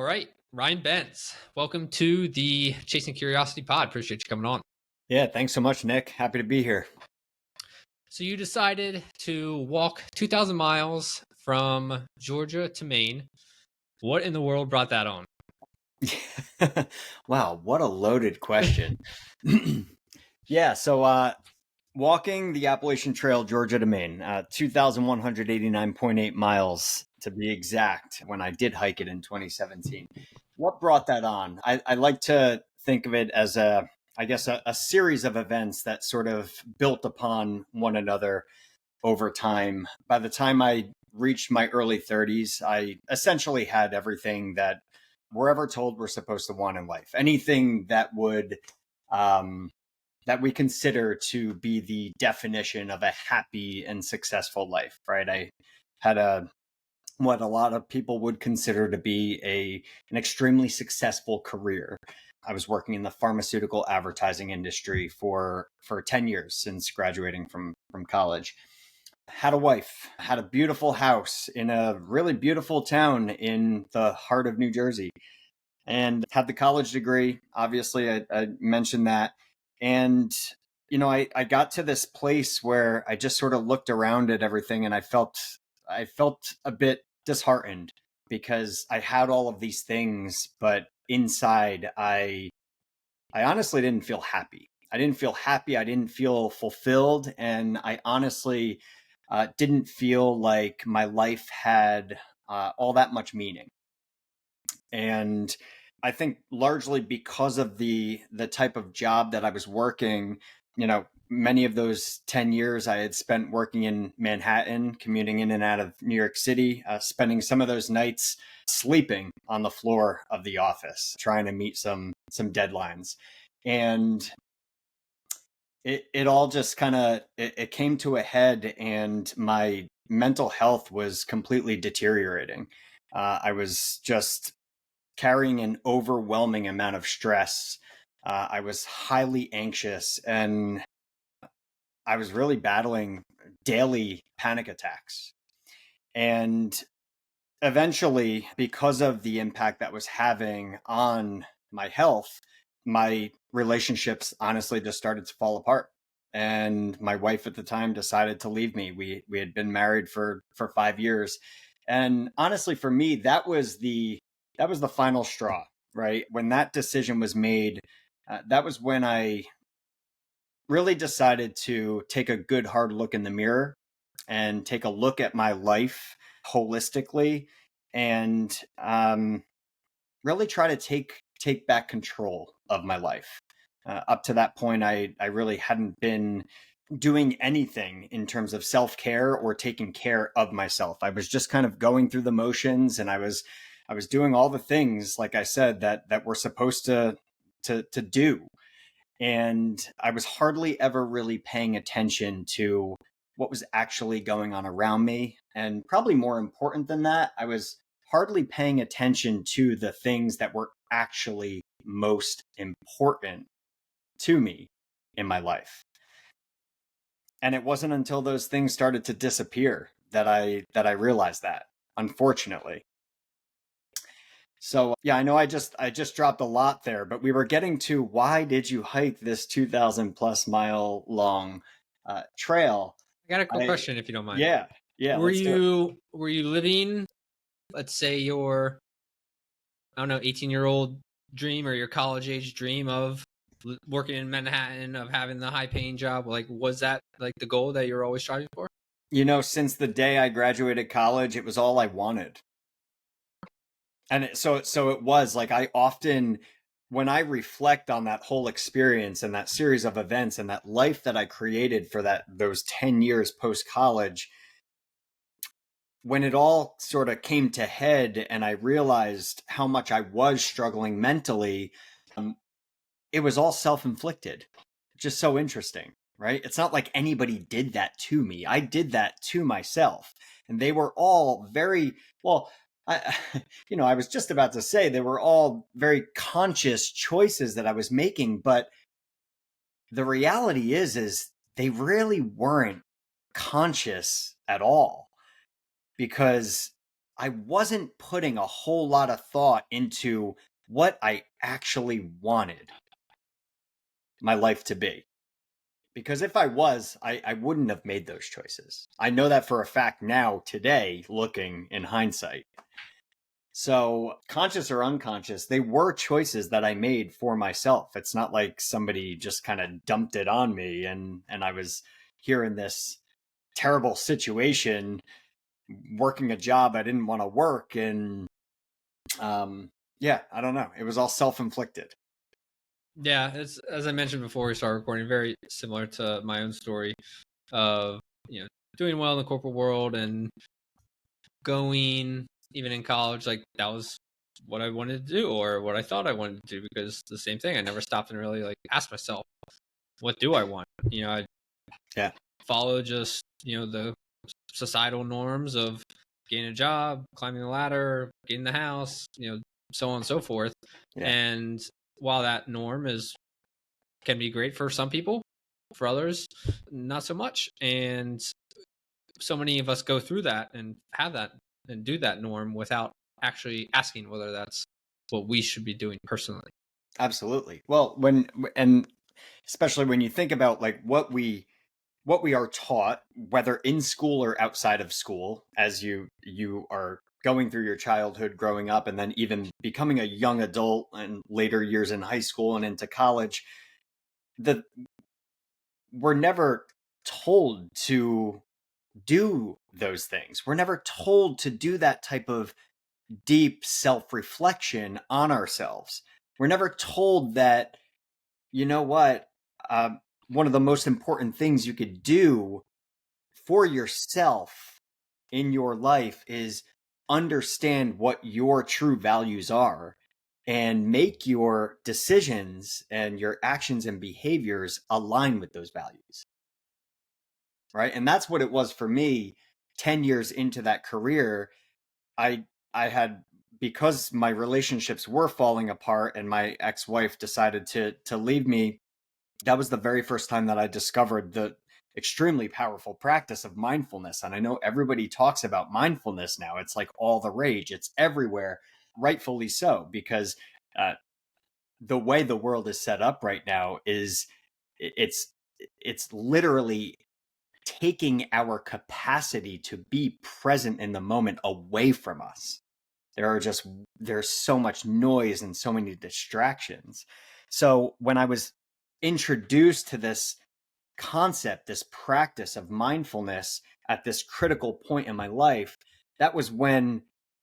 All right, Ryan Benz, welcome to the Chasing Curiosity pod. Appreciate you coming on. Yeah, thanks so much, Nick. Happy to be here. So you decided to walk 2,000 miles from Georgia to Maine. What in the world brought that on? Wow, what a loaded question. Yeah, so walking the Appalachian Trail, Georgia to Maine, 2,189.8 miles to be exact, when I did hike it in 2017. What brought that on? I like to think of it as I guess, a series of events that sort of built upon one another over time. By the time I reached my early 30s, I essentially had everything that we're ever told we're supposed to want in life. Anything that would that we consider to be the definition of a happy and successful life, right? I had what a lot of people would consider to be an extremely successful career. I was working in the pharmaceutical advertising industry for 10 years since graduating from college. Had a wife, had a beautiful house in a really beautiful town in the heart of New Jersey, and had the college degree. Obviously, I mentioned that. And, I got to this place where I just sort of looked around at everything and I felt a bit disheartened because I had all of these things, but inside I honestly didn't feel happy. I didn't feel happy. I didn't feel fulfilled. And I honestly didn't feel like my life had all that much meaning. And I think largely because of the type of job that I was working, many of those 10 years I had spent working in Manhattan, commuting in and out of New York City, spending some of those nights sleeping on the floor of the office, trying to meet some deadlines. And it all just kind of it came to a head, and my mental health was completely deteriorating. I was just carrying an overwhelming amount of stress. I was highly anxious, and I was really battling daily panic attacks. And eventually, because of the impact that was having on my health, my relationships honestly just started to fall apart. And my wife at the time decided to leave me. We had been married for 5 years. And honestly, for me, that was the final straw, right? When that decision was made, that was when I really decided to take a good hard look in the mirror and take a look at my life holistically, and really try to take back control of my life. Up to that point, I really hadn't been doing anything in terms of self-care or taking care of myself. I was just kind of going through the motions, and I was doing all the things, like I said, that we're supposed to do. And I was hardly ever really paying attention to what was actually going on around me. And probably more important than that, I was hardly paying attention to the things that were actually most important to me in my life. And it wasn't until those things started to disappear that I realized that, unfortunately. So yeah, I know I just dropped a lot there, but we were getting to, why did you hike this 2,000 plus mile long trail? I got a quick I question, if you don't mind. Yeah, yeah, Were let's do it. you living, let's say, your, I don't know, 18-year-old dream or your college age dream of working in Manhattan, of having the high paying job? Like, was that like the goal that you were always striving for? Since the day I graduated college, it was all I wanted. And so it was like, I often, when I reflect on that whole experience and that series of events and that life that I created for those 10 years post college, when it all sort of came to head and I realized how much I was struggling mentally, um, it was all self-inflicted. Just so interesting, right? It's not like anybody did that to me. I did that to myself. And they were all very, well, I, I was just about to say they were all very conscious choices that I was making, but the reality is they really weren't conscious at all, because I wasn't putting a whole lot of thought into what I actually wanted my life to be. Because if I was, I wouldn't have made those choices. I know that for a fact now, today, looking in hindsight. So, conscious or unconscious, they were choices that I made for myself. It's not like somebody just kind of dumped it on me and I was here in this terrible situation working a job I didn't want to work. And yeah, I don't know. It was all self-inflicted. Yeah, it's, as I mentioned before we started recording, very similar to my own story of, doing well in the corporate world and going, even in college, like that was what I wanted to do or what I thought I wanted to do, because the same thing, I never stopped and really like asked myself, what do I want? I follow just, the societal norms of getting a job, climbing the ladder, getting the house, so on and so forth. Yeah. And while that norm can be great for some people, for others, not so much. And so many of us go through that and have that and do that norm without actually asking whether that's what we should be doing personally. Absolutely. Well, especially when you think about like what we are taught, whether in school or outside of school, as you are going through your childhood, growing up, and then even becoming a young adult and later years in high school and into college, we're never told to do those things. We're never told to do that type of deep self-reflection on ourselves. We're never told that, you know what, one of the most important things you could do for yourself in your life is understand what your true values are and make your decisions and your actions and behaviors align with those values. Right? And that's what it was for me 10 years into that career. I had, because my relationships were falling apart and my ex-wife decided to leave me, that was the very first time that I discovered the extremely powerful practice of mindfulness. And I know everybody talks about mindfulness now. It's like all the rage. It's everywhere, rightfully so, because the way the world is set up right now is it's literally taking our capacity to be present in the moment away from us. There's so much noise and so many distractions. So when I was introduced to this concept, this practice of mindfulness at this critical point in my life, that was when,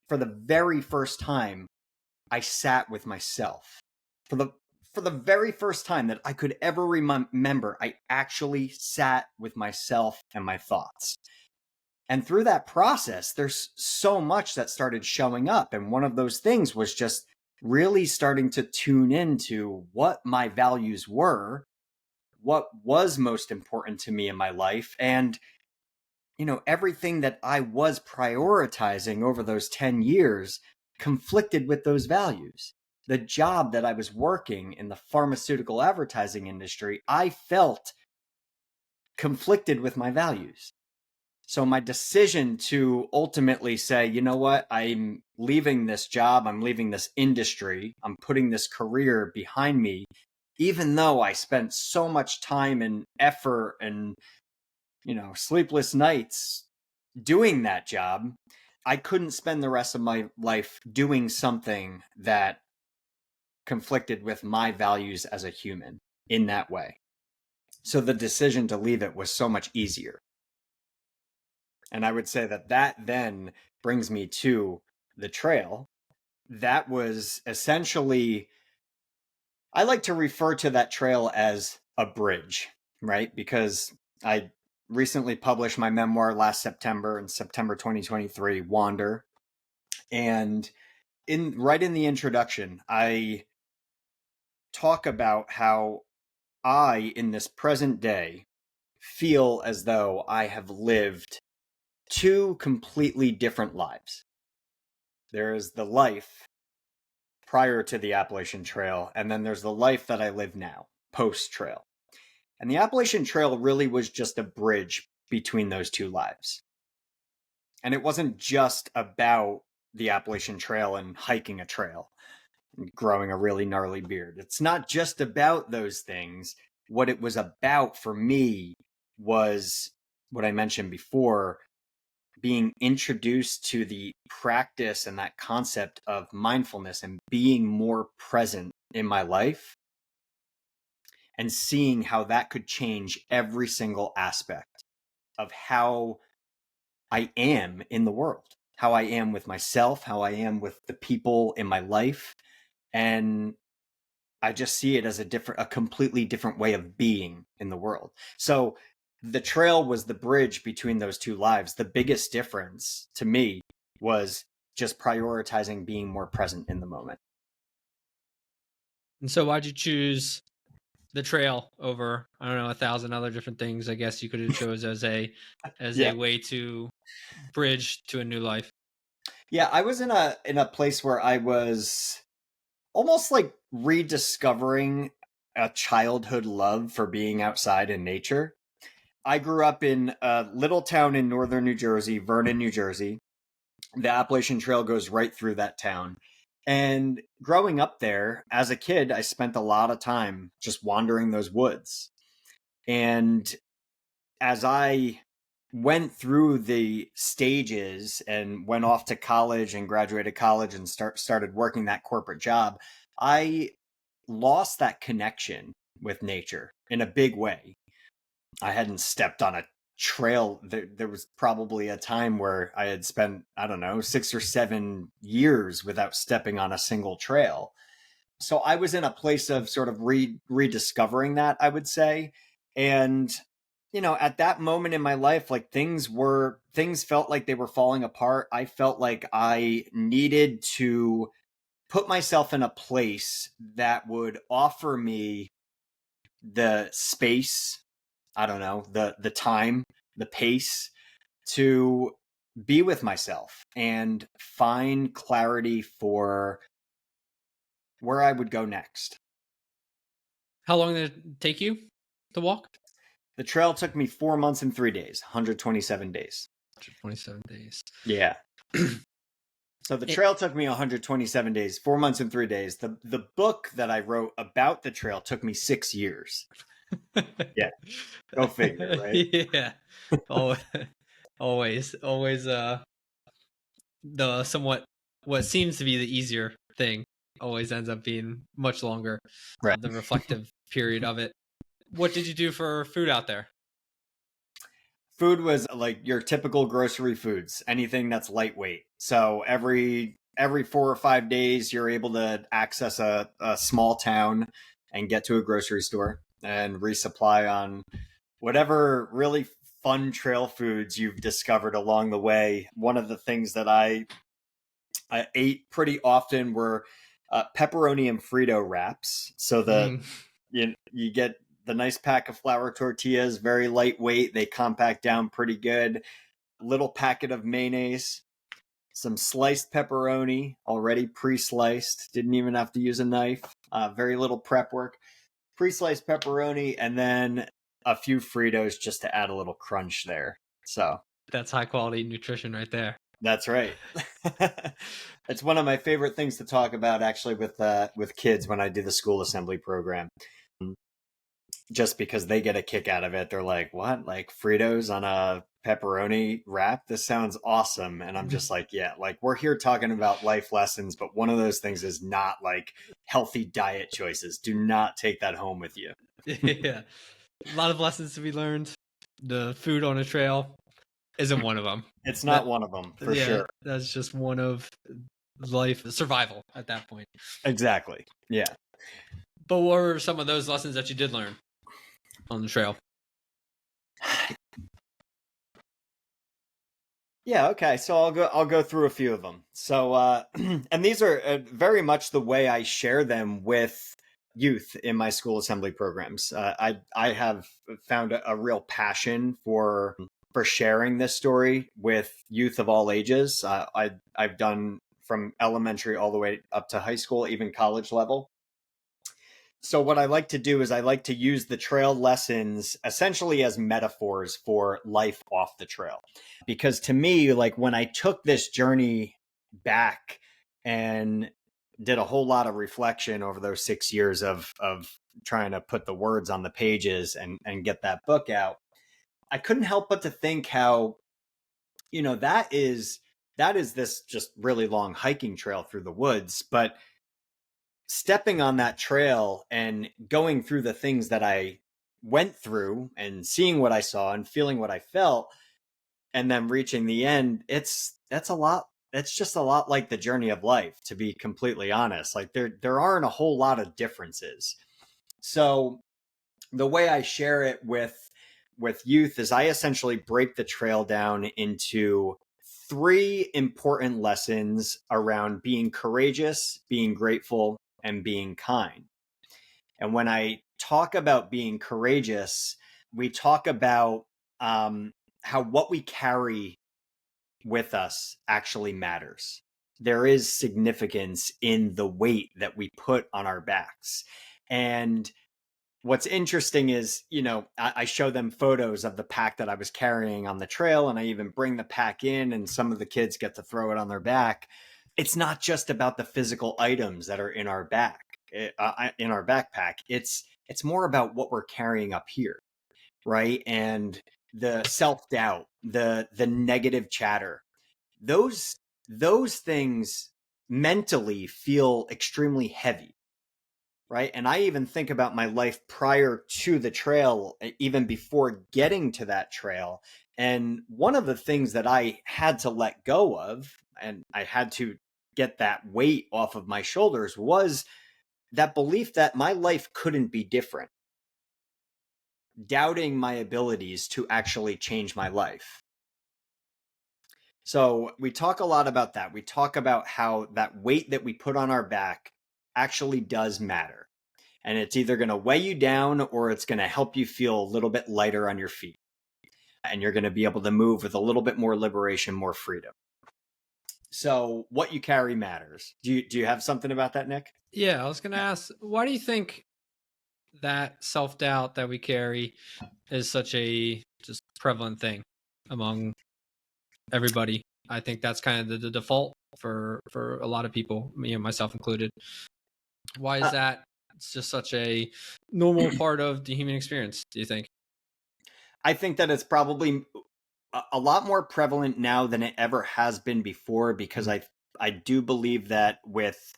for the very first time, I sat with myself. For the very first time that I could ever remember, I actually sat with myself and my thoughts. And through that process, there's so much that started showing up. And one of those things was just really starting to tune into what my values were, what was most important to me in my life, and everything that I was prioritizing over those 10 years conflicted with those values. The job that I was working in the pharmaceutical advertising industry, I felt conflicted with my values. So my decision to ultimately say, you know what, I'm leaving this job, I'm leaving this industry, I'm putting this career behind me, even though I spent so much time and effort and, sleepless nights doing that job, I couldn't spend the rest of my life doing something that conflicted with my values as a human in that way. So the decision to leave it was so much easier. And I would say that then brings me to the trail. That was essentially, I like to refer to that trail as a bridge, right? Because I recently published my memoir last September, in September 2023, Wander. And right in the introduction, I talk about how I, in this present day, feel as though I have lived two completely different lives. There is the life prior to the Appalachian Trail, and then there's the life that I live now, post-trail. And the Appalachian Trail really was just a bridge between those two lives. And it wasn't just about the Appalachian Trail and hiking a trail and growing a really gnarly beard. It's not just about those things. What it was about for me was what I mentioned before, being introduced to the practice and that concept of mindfulness and being more present in my life and seeing how that could change every single aspect of how I am in the world, how I am with myself, how I am with the people in my life. And I just see it as a completely different way of being in the world. So the trail was the bridge between those two lives. The biggest difference to me was just prioritizing being more present in the moment. And so why'd you choose the trail over, I don't know, 1,000 other different things? I guess you could have chose as a Yeah. way to bridge to a new life. Yeah, I was in a place where I was almost like rediscovering a childhood love for being outside in nature. I grew up in a little town in northern New Jersey, Vernon, New Jersey. The Appalachian Trail goes right through that town. And growing up there as a kid, I spent a lot of time just wandering those woods. And as I went through the stages and went off to college and graduated college and started working that corporate job, I lost that connection with nature in a big way. I hadn't stepped on a trail. There was probably a time where I had spent, I don't know, 6 or 7 years without stepping on a single trail. So I was in a place of sort of rediscovering that, I would say. And, at that moment in my life, like things felt like they were falling apart. I felt like I needed to put myself in a place that would offer me the space, I don't know, the time, the pace to be with myself and find clarity for where I would go next. How long did it take you to walk? The trail took me 4 months and 3 days, 127 days. 127 days. Yeah. So the trail took me 127 days, 4 months and 3 days. The book that I wrote about the trail took me 6 years. Yeah. Go figure, right? Yeah. Always, always, the somewhat, what seems to be the easier thing always ends up being much longer. Right. The reflective period of it. What did you do for food out there? Food was like your typical grocery foods, anything that's lightweight. So every 4 or 5 days, you're able to access a small town and get to a grocery store and resupply on whatever really fun trail foods you've discovered along the way. One of the things that I ate pretty often were pepperoni and Frito wraps. So you get the nice pack of flour tortillas, very lightweight. They compact down pretty good. Little packet of mayonnaise, some sliced pepperoni, already pre-sliced. Didn't even have to use a knife. Very little prep work. Pre-sliced pepperoni, and then a few Fritos just to add a little crunch there. So that's high quality nutrition right there. That's right. It's one of my favorite things to talk about, actually, with kids when I do the school assembly program. Just because they get a kick out of it. They're like, what? Like Fritos on a pepperoni wrap? This sounds awesome. And I'm just like, yeah, like we're here talking about life lessons, but one of those things is not like healthy diet choices. Do not take that home with you. Yeah. A lot of lessons to be learned. The food on a trail isn't one of them. It's not one of them, for sure. That's just one of life survival at that point. Exactly. Yeah. But what were some of those lessons that you did learn on the trail? Yeah, okay. So I'll go through a few of them. So and these are very much the way I share them with youth in my school assembly programs. I have found a real passion for sharing this story with youth of all ages. I've done from elementary all the way up to high school, even college level. So what I like to do is I like to use the trail lessons essentially as metaphors for life off the trail. Because to me, like when I took this journey back and did a whole lot of reflection over those 6 years of trying to put the words on the pages and get that book out, I couldn't help but to think how, that is this just really long hiking trail through the woods, but stepping on that trail and going through the things that I went through and seeing what I saw and feeling what I felt and then reaching the end, that's just a lot like the journey of life, to be completely honest. Like there aren't a whole lot of differences. So the way I share it with youth is I essentially break the trail down into three important lessons around being courageous, being grateful, and being kind. And when I talk about being courageous, we talk about how what we carry with us actually matters. There is significance in the weight that we put on our backs. And what's interesting is, I show them photos of the pack that I was carrying on the trail, and I even bring the pack in, and some of the kids get to throw it on their back. It's not just about the physical items that are in our in our backpack. It's more about what we're carrying up here, right? And the self-doubt, the negative chatter, those things mentally feel extremely heavy, right? And I even think about my life prior to the trail, even before getting to that trail. And one of the things that I had to let go of, and I had to get that weight off of my shoulders, was that belief that my life couldn't be different, doubting my abilities to actually change my life. So we talk a lot about that. We talk about how that weight that we put on our back actually does matter. And it's either going to weigh you down or it's going to help you feel a little bit lighter on your feet. And you're going to be able to move with a little bit more liberation, more freedom. So what you carry matters. Do you have something about that, Nick? Yeah, I was going to ask, why do you think that self-doubt that we carry is such a just prevalent thing among everybody? I think that's kind of the default for a lot of people, me and myself included. Why is that? It's just such a normal part of the human experience, do you think? I think that it's probably a lot more prevalent now than it ever has been before, because I do believe that with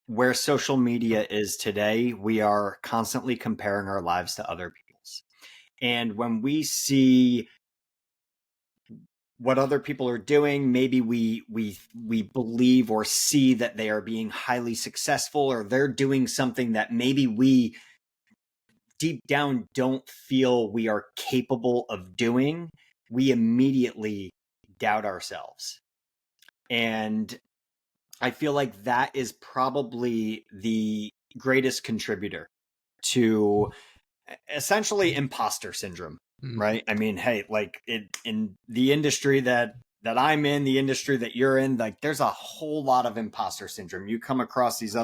where social media is today, we are constantly comparing our lives to other people's. And when we see what other people are doing, maybe we believe or see that they are being highly successful, or they're doing something that maybe we deep down don't feel we are capable of doing. We immediately doubt ourselves. And I feel like that is probably the greatest contributor to essentially imposter syndrome, right? I mean, hey, like in the industry that I'm in, the industry that you're in, like there's a whole lot of imposter syndrome. You come across these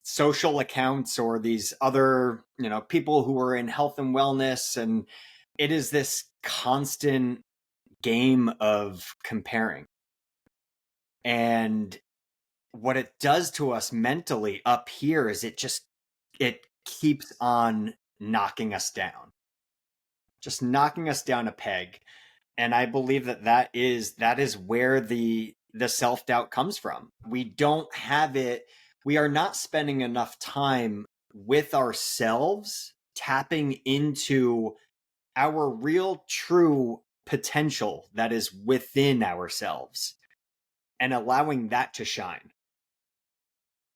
social accounts or these other, people who are in health and wellness, and it is this constant game of comparing. And what it does to us mentally up here is it keeps on knocking us down, just knocking us down a peg. And I believe that is where the self-doubt comes from. We don't have it. We are not spending enough time with ourselves, tapping into our real true potential that is within ourselves and allowing that to shine.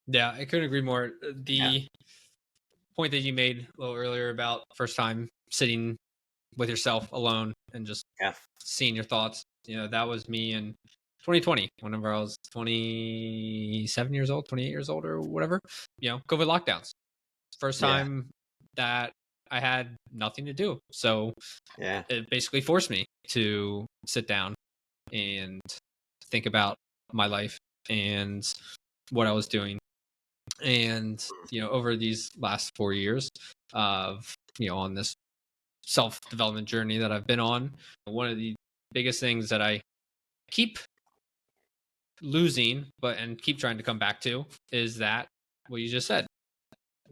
Yeah, I couldn't agree more. The point that you made a little earlier about first time sitting with yourself alone and just seeing your thoughts, that was me in 2020, whenever I was 27 years old, 28 years old, or whatever. COVID lockdowns. First time that I had nothing to do. So it basically forced me to sit down and think about my life and what I was doing. And, over these last 4 years of, on this self-development journey that I've been on, one of the biggest things that I keep losing, and keep trying to come back to, is that what you just said.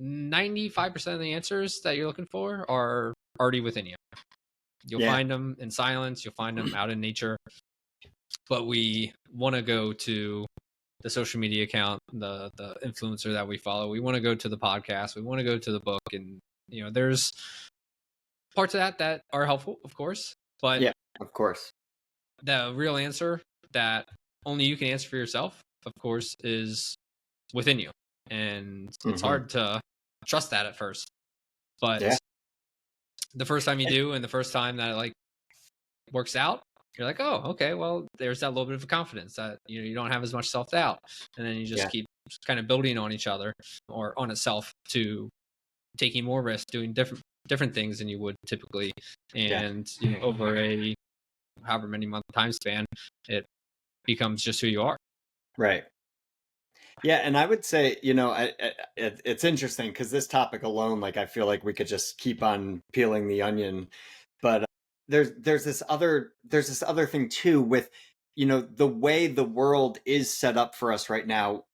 95% of the answers that you're looking for are already within you. You'll Yeah. find them in silence, you'll find them out in nature. But we want to go to the social media account, the influencer that we follow. We want to go to the podcast. We want to go to the book. And, there's parts of that are helpful, of course. But yeah, of course. the real answer that only you can answer for yourself, of course, is within you. And it's hard to trust that at first. But the first time you do, and the first time that it works out, you're like, oh, okay, well, there's that little bit of confidence that you don't have as much self-doubt. And then you just keep kind of building on each other or on itself to taking more risks, doing different things than you would typically. And over a however many month time span, it becomes just who you are. Right. Yeah, and I would say, it's interesting because this topic alone, I feel like we could just keep on peeling the onion, but there's this other thing too with, the way the world is set up for us right now.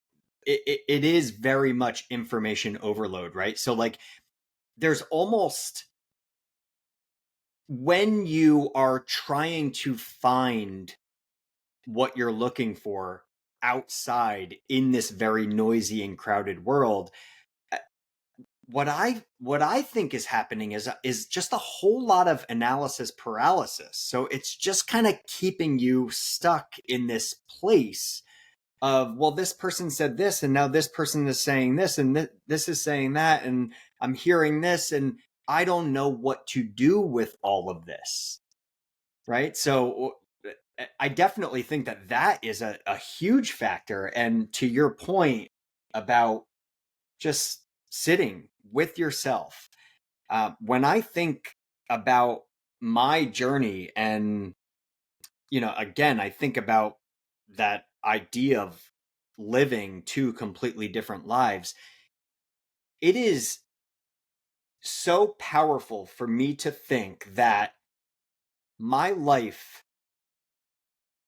It is very much information overload, right? So there's almost, when you are trying to find what you're looking for outside in this very noisy and crowded world, what I think is happening is just a whole lot of analysis paralysis. So it's just kind of keeping you stuck in this place of, well, this person said this, and now this person is saying this, and this is saying that, and I'm hearing this, and I don't know what to do with all of this, right? So I definitely think that is a huge factor. And to your point about just sitting with yourself, when I think about my journey, and again, I think about that idea of living two completely different lives. It is so powerful for me to think that my life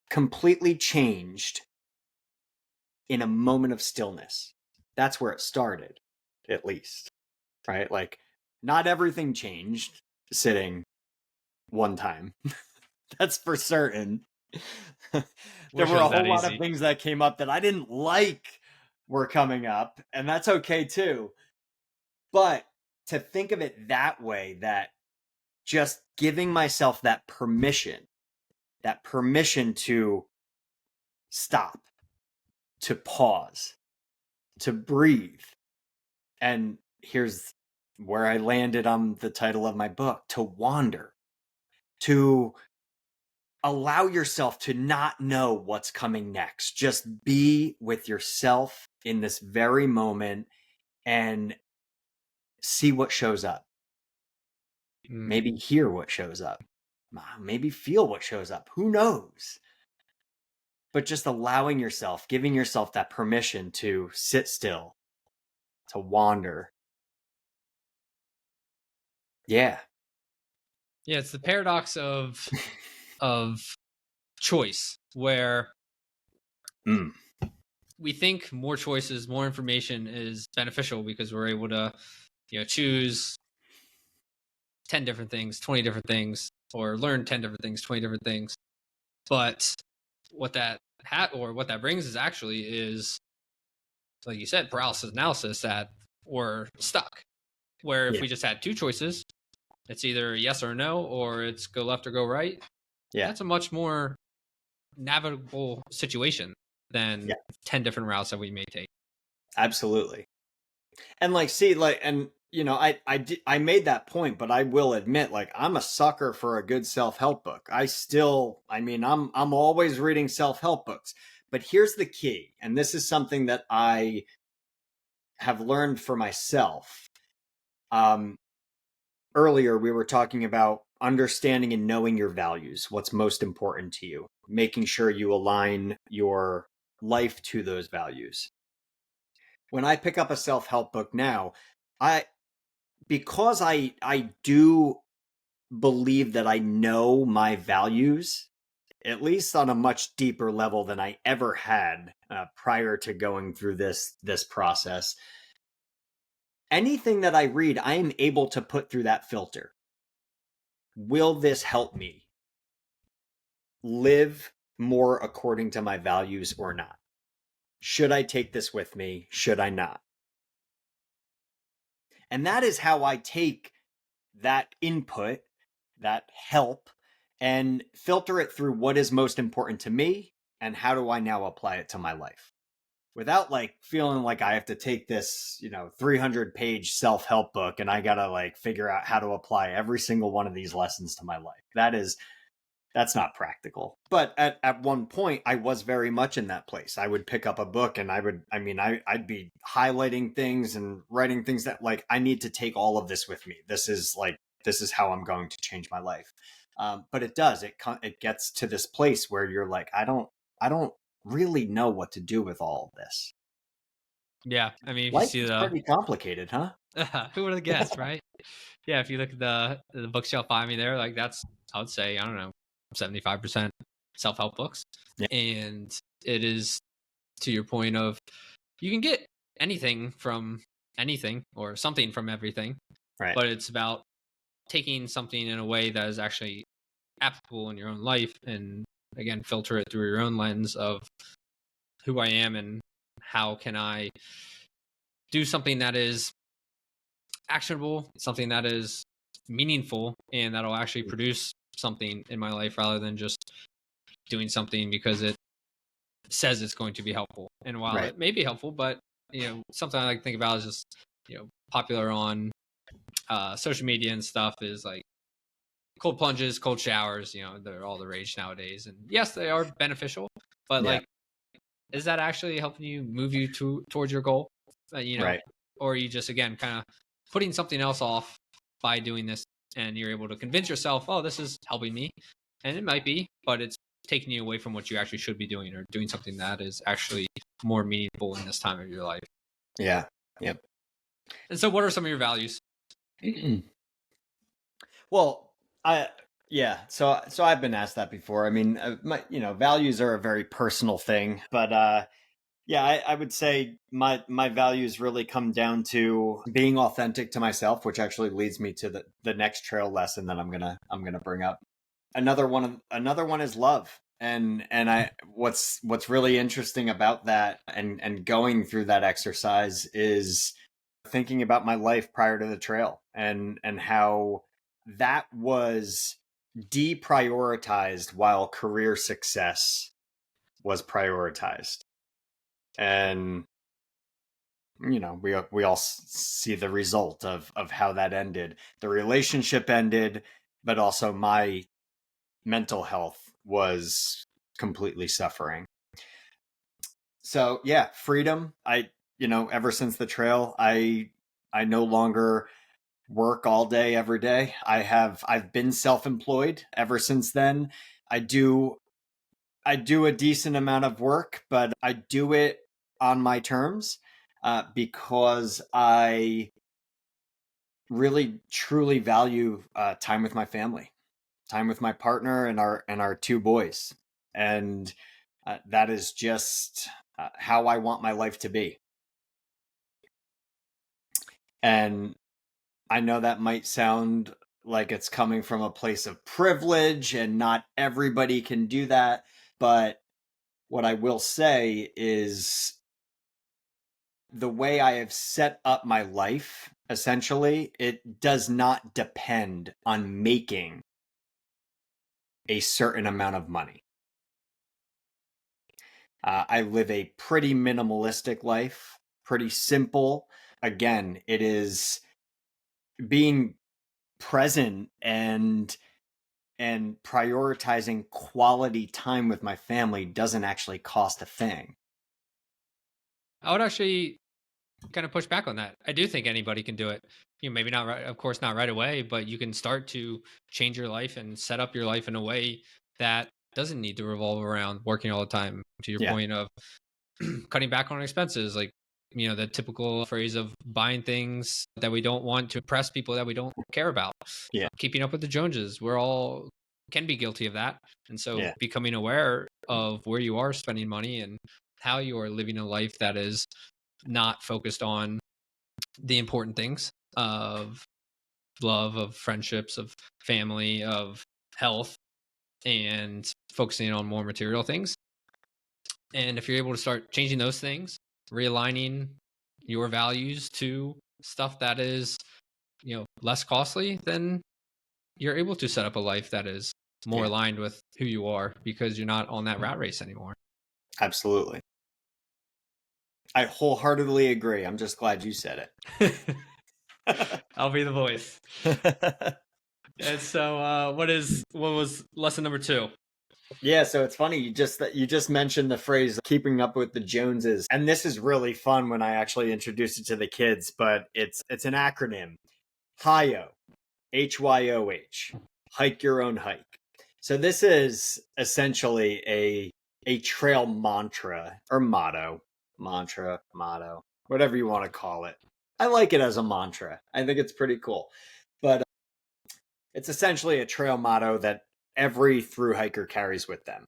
completely changed in a moment of stillness. That's where it started, at least, right? Not everything changed sitting one time. That's for certain. There were a whole lot of things that came up that I didn't like were coming up, and that's okay too. But to think of it that way, that just giving myself that permission to stop, to pause, to breathe. And here's where I landed on the title of my book, to wander, to allow yourself to not know what's coming next. Just be with yourself in this very moment and see what shows up. Maybe hear what shows up. Maybe feel what shows up. Who knows? But just allowing yourself, giving yourself that permission to sit still, to wander. Yeah. Yeah, it's the paradox of choice, where we think more choices, more information is beneficial because we're able to, choose 10 different things, 20 different things, or learn 10 different things, 20 different things. But what that brings is actually, like you said, paralysis analysis, that we're stuck. Where if we just had two choices, it's either yes or no, or it's go left or go right. Yeah. That's a much more navigable situation than 10 different routes that we may take. Absolutely. And I made that point, but I will admit, I'm a sucker for a good self-help book. I'm always reading self-help books. But here's the key, and this is something that I have learned for myself. Earlier, we were talking about understanding and knowing your values, what's most important to you, making sure you align your life to those values. When I pick up a self-help book now, because I do believe that I know my values at least on a much deeper level than I ever had prior to going through this process. Anything that I read, I am able to put through that filter. Will this help me live more according to my values or not? Should I take this with me? Should I not? And that is how I take that input, that help, and filter it through what is most important to me and how do I now apply it to my life without like feeling like I have to take this, 300-page self-help book and I got to like figure out how to apply every single one of these lessons to my life. That's not practical. But at one point, I was very much in that place. I would pick up a book and I'd be highlighting things and writing things that like, I need to take all of this with me. This is how I'm going to change my life. But it gets to this place where you're like, I don't really know what to do with all of this. Yeah. I mean, if Life you is see pretty complicated, huh? who would have guessed, right? Yeah. If you look at the bookshelf behind me there, like that's, I would say, I don't know, 75% self-help books. Yeah. And it is to your point of you can get anything from anything or something from everything, Right. but it's about taking something in a way that is actually applicable in your own life and again filter it through your own lens of who I am and how can I do something that is actionable, something that is meaningful, and that'll actually produce something in my life rather than just doing something because it says it's going to be helpful. And while Right. it may be helpful, but something I like to think about is just popular on social media and stuff is like cold plunges, cold showers. They're all the rage nowadays, and yes, they are beneficial. But Yeah. like, is that actually helping you move you towards your goal? Right. Or are you just again kind of putting something else off by doing this, and you're able to convince yourself, oh, this is helping me, and it might be, but it's taking you away from what you actually should be doing or doing something that is actually more meaningful in this time of your life. Yeah. Yep. And so what are some of your values? Well, so I've been asked that before. I mean, values are a very personal thing, but I would say my values really come down to being authentic to myself, which actually leads me to the next trail lesson that I'm gonna bring up. Another one is love. And what's really interesting about that and going through that exercise is thinking about my life prior to the trail and how that was deprioritized while career success was prioritized. And we all see the result of how that ended. The relationship ended, but also my mental health was completely suffering. So yeah, freedom. Ever since the trail, I no longer work all day every day. I've been self-employed ever since then. I do a decent amount of work, but I do it on my terms because I really truly value time with my family, time with my partner and our two boys, and that is just how I want my life to be. And I know that might sound like it's coming from a place of privilege and not everybody can do that. But what I will say is the way I have set up my life, essentially, it does not depend on making a certain amount of money. I live a pretty minimalistic life, pretty simple. Again, it is being present and prioritizing quality time with my family doesn't actually cost a thing. I would actually kind of push back on that. I do think anybody can do it. Maybe not right, of course, not right away, but you can start to change your life and set up your life in a way that doesn't need to revolve around working all the time. To your point of cutting back on expenses, like the typical phrase of buying things that we don't want to impress people that we don't care about. Yeah. Keeping up with the Joneses. We're all can be guilty of that. And so Yeah. becoming aware of where you are spending money and how you are living a life that is not focused on the important things of love, of friendships, of family, of health, and focusing on more material things. And if you're able to start changing those things, realigning your values to stuff that is, less costly, then you're able to set up a life that is more Yeah. aligned with who you are because you're not on that rat race anymore. Absolutely. I wholeheartedly agree. I'm just glad you said it. I'll be the voice. And so, what was lesson number 2? Yeah, so it's funny you just mentioned the phrase keeping up with the Joneses. And this is really fun when I actually introduce it to the kids, but it's an acronym. HYOH. HYOH. Hike your own hike. So this is essentially a trail mantra or motto, whatever you want to call it. I like it as a mantra. I think it's pretty cool. But it's essentially a trail motto that every thru hiker carries with them.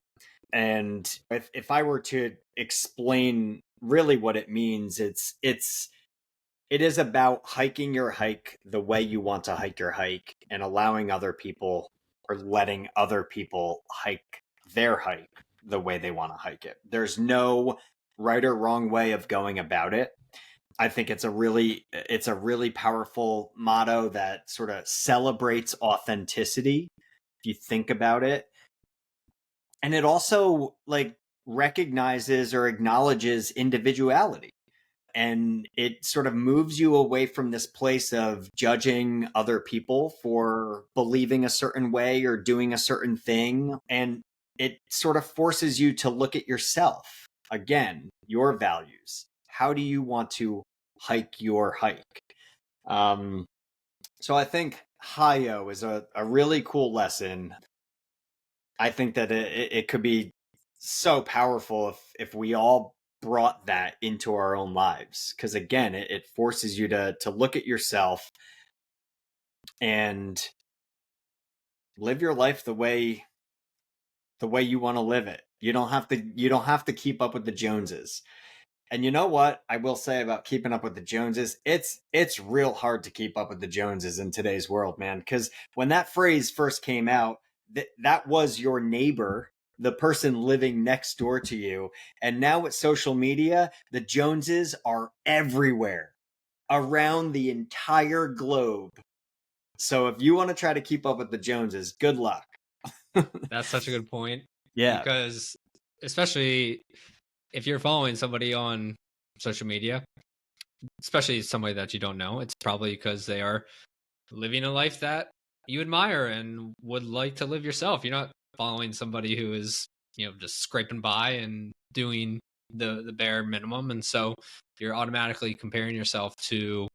And if I were to explain really what it means, it is about hiking your hike the way you want to hike your hike and allowing other people or letting other people hike their hike the way they want to hike it. There's no right or wrong way of going about it. I think it's a really powerful motto that sort of celebrates authenticity if you think about it. And it also like recognizes or acknowledges individuality. And it sort of moves you away from this place of judging other people for believing a certain way or doing a certain thing. And it sort of forces you to look at yourself. Again, your values. How do you want to hike your hike? So I think HYO is a really cool lesson. I think that it could be so powerful if we all brought that into our own lives. Because again, it forces you to look at yourself and live your life the way you want to live it. You don't have to keep up with the Joneses. And you know what I will say about keeping up with the Joneses? It's real hard to keep up with the Joneses in today's world, man. Because when that phrase first came out, that was your neighbor, the person living next door to you. And now with social media, the Joneses are everywhere around the entire globe. So if you want to try to keep up with the Joneses, good luck. That's such a good point. Yeah. Because especially if you're following somebody on social media, especially somebody that you don't know, it's probably because they are living a life that you admire and would like to live yourself. You're not following somebody who is, just scraping by and doing the bare minimum. And so you're automatically comparing yourself to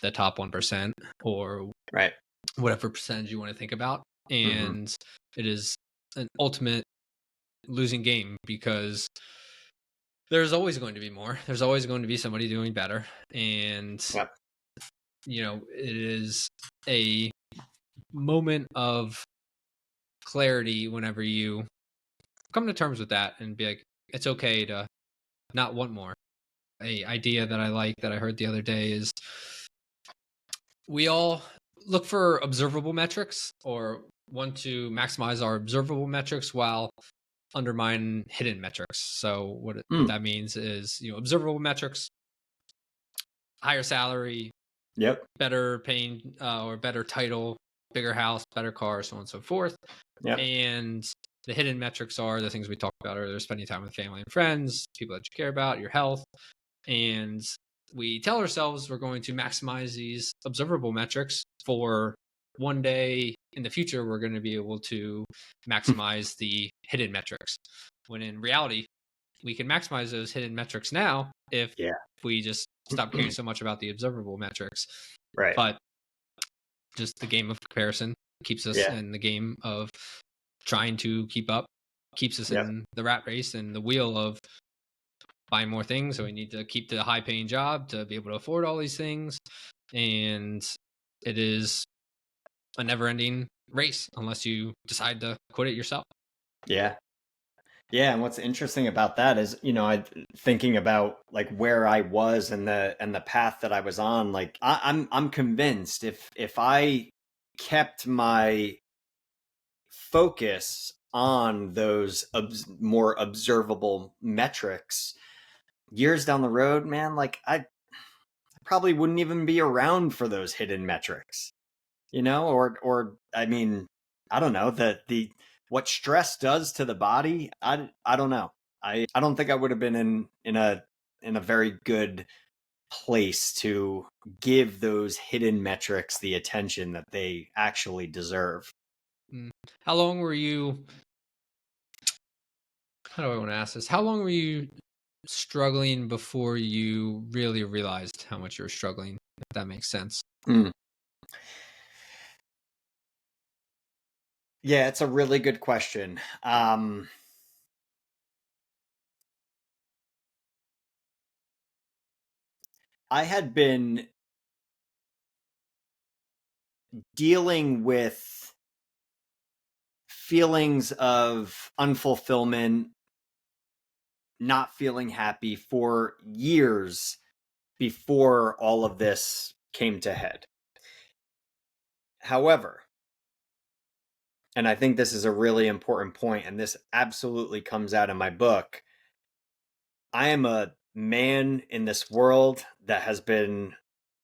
the top 1% or Right. whatever percentage you want to think about. And it is an ultimate losing game because there's always going to be more. There's always going to be somebody doing better. And, Yep. It is a moment of clarity whenever you come to terms with that and be like, it's okay to not want more. A idea that I like that I heard the other day is we all look for observable metrics or want to maximize our observable metrics while undermine hidden metrics. So what that means is, observable metrics, higher salary, Yep. better paying or better title, bigger house, better car, so on and so forth. Yep. And the hidden metrics are the things we talked about earlier: spending time with family and friends, people that you care about, your health. And we tell ourselves we're going to maximize these observable metrics for one day in the future. We're going to be able to maximize the hidden metrics, when in reality, we can maximize those hidden metrics now if we just stop caring so much about the observable metrics. Right. But just the game of comparison keeps us in the game of trying to keep up, keeps us in the rat race and the wheel of buying more things. So we need to keep the high paying job to be able to afford all these things. And it is a never-ending race unless you decide to quit it yourself. Yeah. Yeah, and what's interesting about that is, I thinking about like where I was and the path that I was on. Like I'm convinced if I kept my focus on those more observable metrics years down the road, man, like I probably wouldn't even be around for those hidden metrics, or I mean, I don't know, the what stress does to the body. I don't know. I don't think I would have been in a very good place to give those hidden metrics the attention that they actually deserve. How long were you, how do I want to ask this? How long were you struggling before you really realized how much you were struggling, if that makes sense? Yeah, it's a really good question. I had been dealing with feelings of unfulfillment, not feeling happy for years before all of this came to head. However, and I think this is a really important point, and this absolutely comes out in my book, I am a man in this world that has been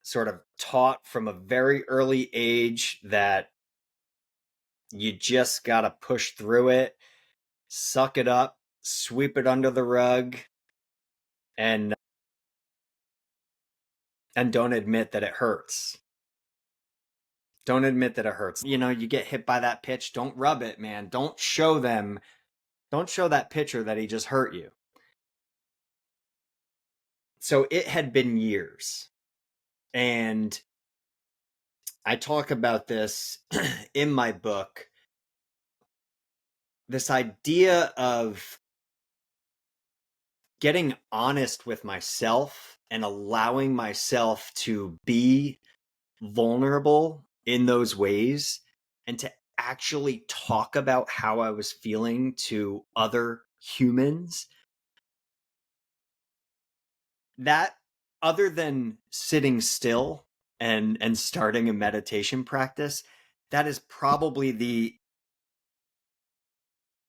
sort of taught from a very early age that you just got to push through it, suck it up, sweep it under the rug, and don't admit that it hurts. Don't admit that it hurts. You get hit by that pitch, don't rub it, man. Don't show that pitcher that he just hurt you. So it had been years. And I talk about this in my book. This idea of getting honest with myself and allowing myself to be vulnerable in those ways and to actually talk about how I was feeling to other humans. That, other than sitting still and starting a meditation practice, that is probably the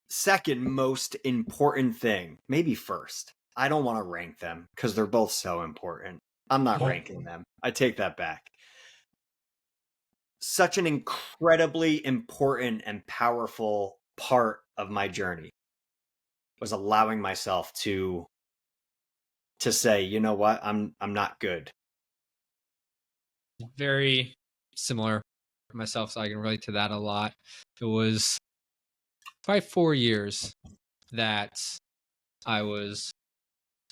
second most important thing, maybe first. I don't want to rank them because they're both so important. I'm not ranking them. I take that back. Such an incredibly important and powerful part of my journey was allowing myself to say, you know what, I'm not good. Very similar for myself, so I can relate to that a lot. It was probably 4 years that I was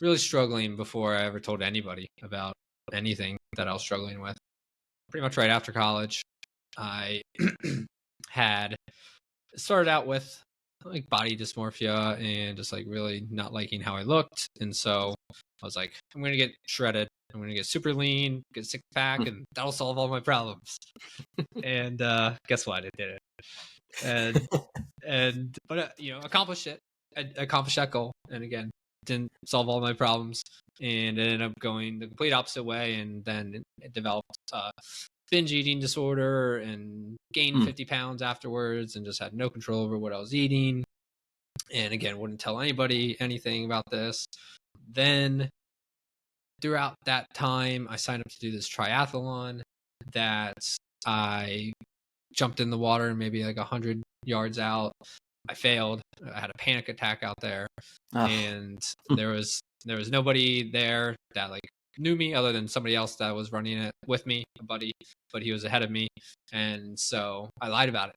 really struggling before I ever told anybody about anything that I was struggling with. Pretty much right after college, I had started out with like body dysmorphia and just like really not liking how I looked. And so I was like, I'm going to get shredded. I'm going to get super lean, get a six pack, and that'll solve all my problems. And guess what? It did it. But accomplished it. I accomplished that goal. And again, didn't solve all my problems, and it ended up going the complete opposite way. And then it developed binge eating disorder and gained 50 pounds afterwards, and just had no control over what I was eating. And again, wouldn't tell anybody anything about this. Then throughout that time, I signed up to do this triathlon that I jumped in the water and maybe like 100 yards out. I failed. I had a panic attack out there, and there was nobody there that like knew me other than somebody else that was running it with me, a buddy, but he was ahead of me. And so I lied about it.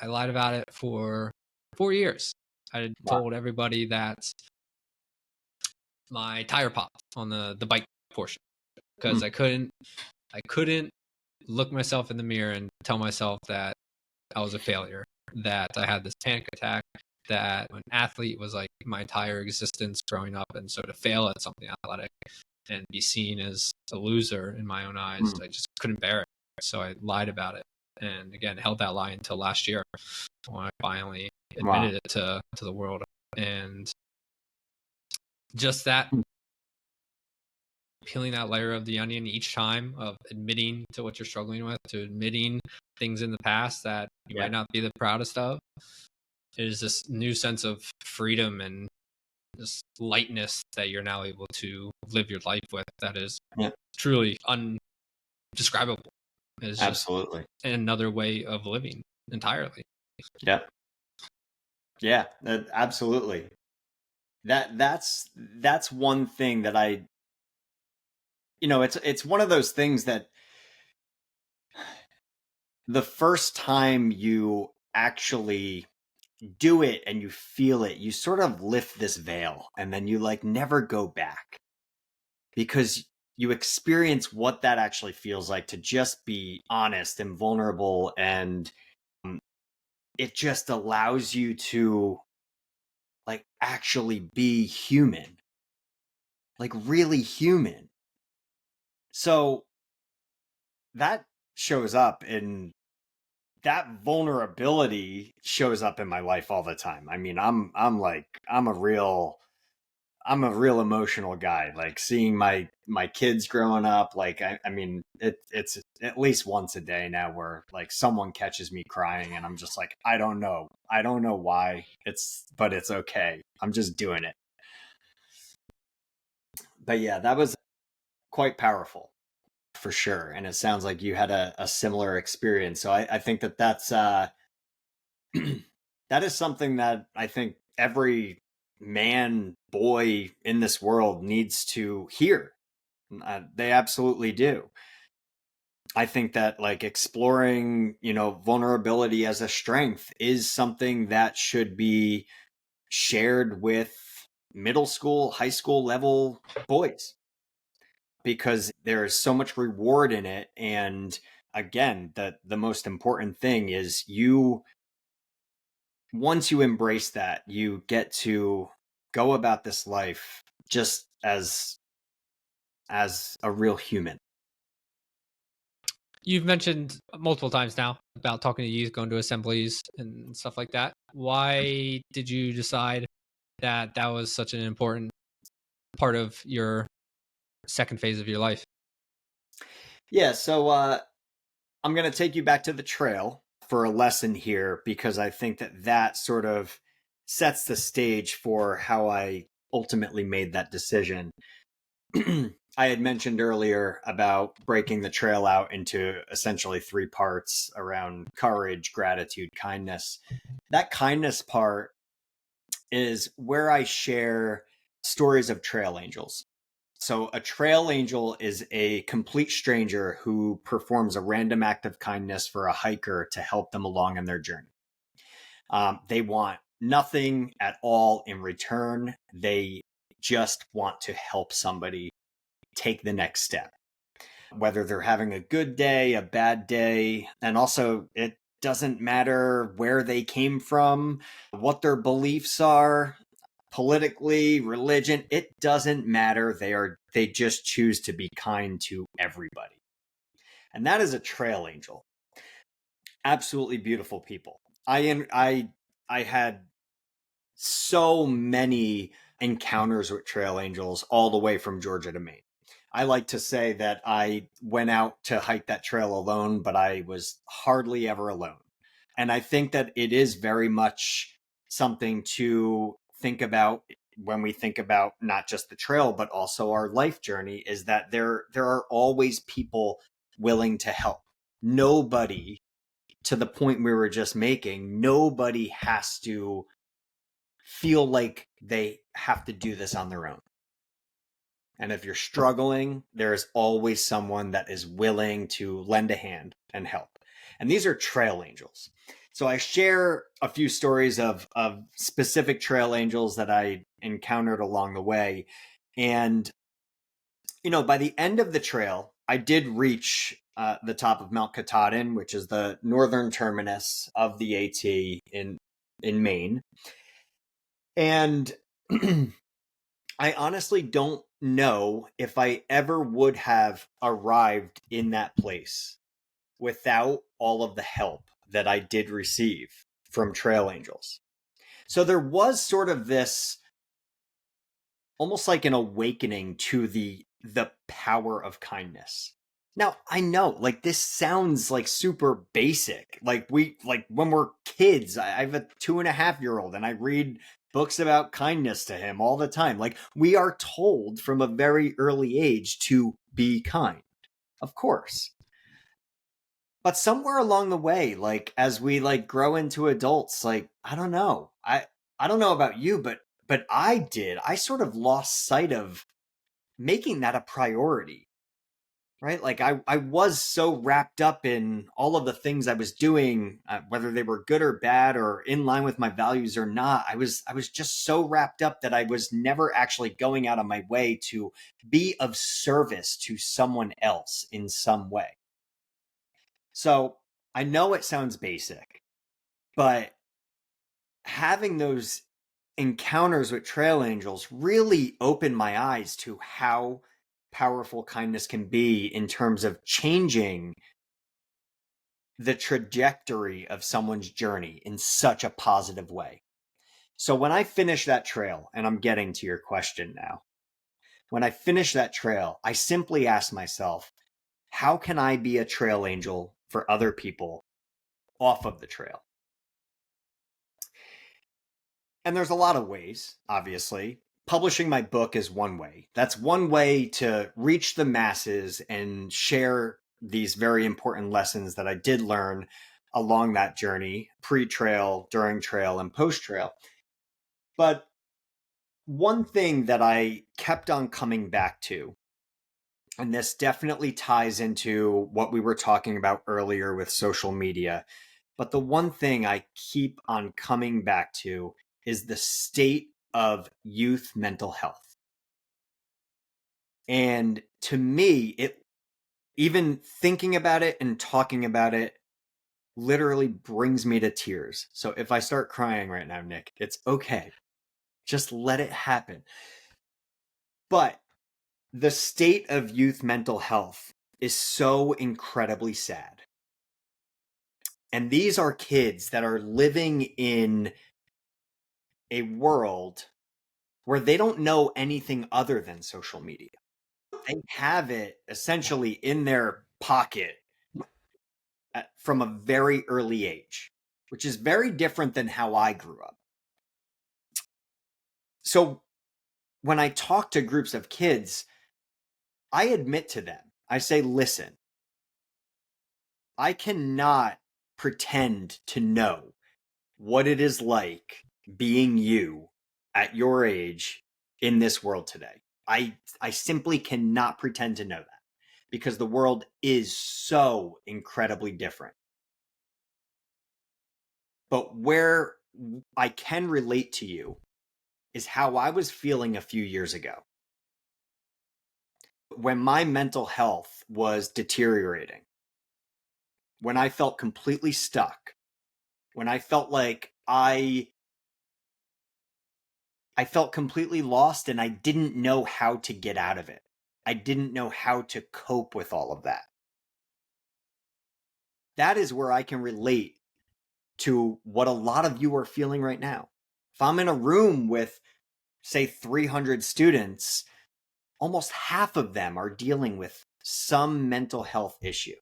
I lied about it for 4 years. I had told everybody that my tire popped on the bike portion because I couldn't look myself in the mirror and tell myself that I was a failure, that I had this panic attack, that an athlete was like my entire existence growing up. And so to fail at something athletic and be seen as a loser in my own eyes, I just couldn't bear it. So I lied about it. And again, held that lie until last year when I finally Wow. admitted it to the world. And just that, peeling that layer of the onion each time, of admitting to what you're struggling with, to admitting things in the past that you might not be the proudest of, is this new sense of freedom and this lightness that you're now able to live your life with, that is truly undescribable. It's just Absolutely. another way of living entirely. Yep. Yeah, absolutely. That's one thing that it's one of those things that the first time you actually do it and you feel it, you sort of lift this veil, and then you like never go back, because you experience what that actually feels like to just be honest and vulnerable, and it just allows you to like actually be human, like really human. So that shows up in that vulnerability shows up in my life all the time. I mean, I'm a real emotional guy. Like seeing my kids growing up, like I mean, it's at least once a day now where like someone catches me crying and I'm just like, I don't know why, but it's okay. I'm just doing it. But yeah, that was quite powerful for sure. And it sounds like you had a similar experience. So I think that's that is something that I think every man, boy in this world needs to hear. They absolutely do. I think that like exploring, vulnerability as a strength is something that should be shared with middle school, high school level boys, because there is so much reward in it. And again, the most important thing is once you embrace that, you get to go about this life just as a real human. You've mentioned multiple times now about talking to youth, going to assemblies and stuff like that. Why did you decide that that was such an important part of your second phase of your life? Yeah, so I'm going to take you back to the trail for a lesson here, because I think that sort of sets the stage for how I ultimately made that decision. I had mentioned earlier about breaking the trail out into essentially 3 parts around courage, gratitude, kindness. That kindness part is where I share stories of trail angels. So a trail angel is a complete stranger who performs a random act of kindness for a hiker to help them along in their journey. They want nothing at all in return. They just want to help somebody take the next step, whether they're having a good day, a bad day. And also, it doesn't matter where they came from, what their beliefs are, politically, religion, it doesn't matter. They just choose to be kind to everybody. And that is a trail angel. Absolutely beautiful people. I had so many encounters with trail angels all the way from Georgia to Maine. I like to say that I went out to hike that trail alone, but I was hardly ever alone. And I think that it is very much something to think about when we think about not just the trail, but also our life journey, is that there are always people willing to help. Nobody, to the point we were just making, nobody has to feel like they have to do this on their own. And if you're struggling, there is always someone that is willing to lend a hand and help. And these are trail angels. So I share a few stories of specific trail angels that I encountered along the way. And, by the end of the trail, I did reach the top of Mount Katahdin, which is the northern terminus of the AT in Maine. And I honestly don't know if I ever would have arrived in that place without all of the help that I did receive from trail angels. So there was sort of this almost like an awakening to the power of kindness. Now, I know, like, this sounds like super basic. Like when we're kids, I have a 2.5-year-old and I read books about kindness to him all the time. Like, we are told from a very early age to be kind, of course. But somewhere along the way, like, as we like grow into adults, like, I don't know. I don't know about you, but I sort of lost sight of making that a priority, right? Like, I was so wrapped up in all of the things I was doing, whether they were good or bad or in line with my values or not. I was just so wrapped up that I was never actually going out of my way to be of service to someone else in some way. So I know it sounds basic, but having those encounters with trail angels really opened my eyes to how powerful kindness can be in terms of changing the trajectory of someone's journey in such a positive way. So when I finished that trail, and I'm getting to your question now, when I finished that trail, I simply asked myself, how can I be a trail angel for other people off of the trail? And there's a lot of ways, obviously. Publishing my book is one way. That's one way to reach the masses and share these very important lessons that I did learn along that journey, pre-trail, during trail, and post-trail. But one thing that I kept on coming back to, and this definitely ties into what we were talking about earlier with social media, but the one thing I keep on coming back to is the state of youth mental health. And to me, it, even thinking about it and talking about it, literally brings me to tears. So if I start crying right now, Nick, it's okay. Just let it happen. But the state of youth mental health is so incredibly sad. And these are kids that are living in a world where they don't know anything other than social media. They have it essentially in their pocket from a very early age, which is very different than how I grew up. So when I talk to groups of kids, I admit to them, I say, listen, I cannot pretend to know what it is like being you at your age in this world today. I simply cannot pretend to know that because the world is so incredibly different. But where I can relate to you is how I was feeling a few years ago when my mental health was deteriorating, when I felt completely stuck, when I felt like I felt completely lost and I didn't know how to get out of it. I didn't know how to cope with all of that. That is where I can relate to what a lot of you are feeling right now. If I'm in a room with, say, 300 students, almost half of them are dealing with some mental health issue.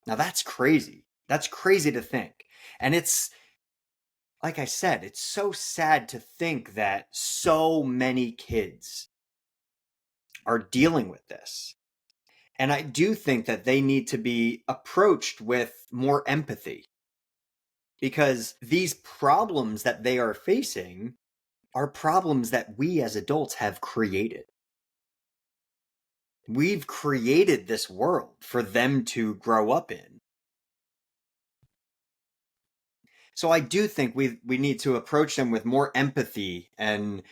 Now that's crazy. That's crazy to think. And it's, like I said, it's so sad to think that so many kids are dealing with this. And I do think that they need to be approached with more empathy because these problems that they are facing are problems that we as adults have created. We've created this world for them to grow up in. So I do think we need to approach them with more empathy and